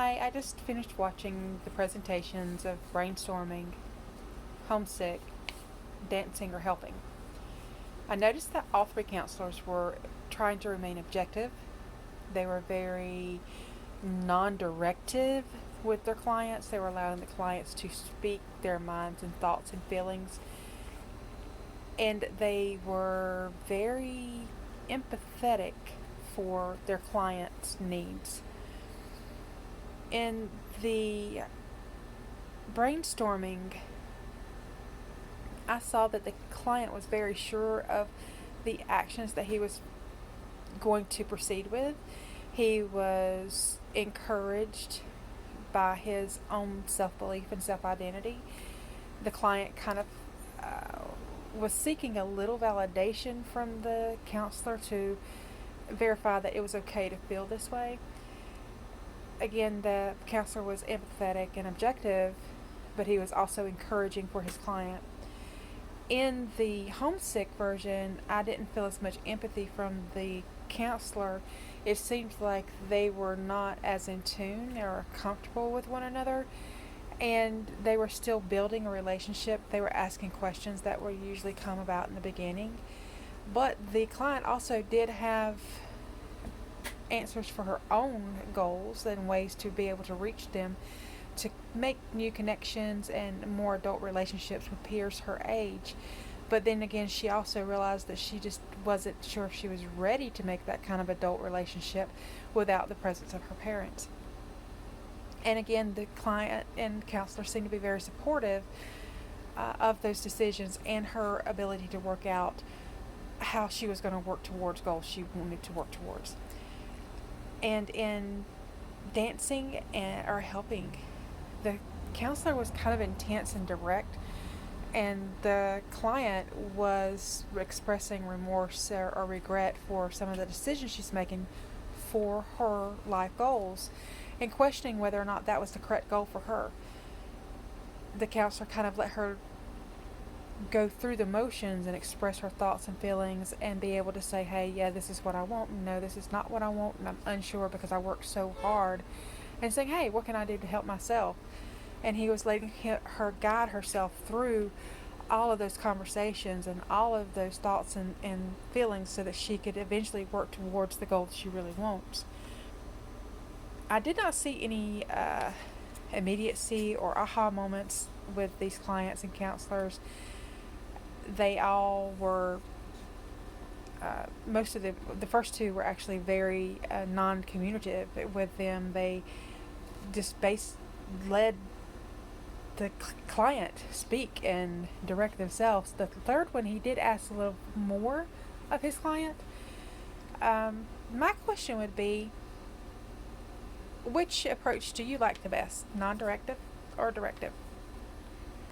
Hi, I just finished watching the presentations of brainstorming, homesick, dancing, or helping. I noticed that all three counselors were trying to remain objective. They were very non directive with their clients. They were allowing the clients to speak their minds and thoughts and feelings. And they were very empathetic for their clients' needs. In the brainstorming, I saw that the client was very sure of the actions that he was going to proceed with. He was encouraged by his own self belief and self identity. The client kind of was seeking a little validation from the counselor to verify that it was okay to feel this way. Again, the counselor was empathetic and objective, but he was also encouraging for his client. In the homesick version, I didn't feel as much empathy from the counselor. It seemed like they were not as in tune or comfortable with one another, and they were still building a relationship. They were asking questions that would usually come about in the beginning. But the client also did have answers for her own goals and ways to be able to reach them, to make new connections and more adult relationships with peers her age. But then again, she also realized that she just wasn't sure if she was ready to make that kind of adult relationship without the presence of her parents. And again, the client and counselor seemed to be very supportive of those decisions and her ability to work out how she was going to work towards goals she wanted to work towards. And in dancing or helping, the counselor was kind of intense and direct, and the client was expressing remorse or regret for some of the decisions she's making for her life goals and questioning whether or not that was the correct goal for her. The counselor kind of let her go through the motions and express her thoughts and feelings and be able to say, hey, yeah, this is what I want. No, this is not what I want, and I'm unsure because I worked so hard. And saying, hey, what can I do to help myself? And he was letting her guide herself through all of those conversations and all of those thoughts and feelings so that she could eventually work towards the goal that she really wants. I did not see any immediacy or aha moments with these clients and counselors. They all were, most of the first two were actually very non-communicative with them. They just led the client speak and direct themselves. The third one, he did ask a little more of his client. My question would be, which approach do you like the best, non-directive or directive?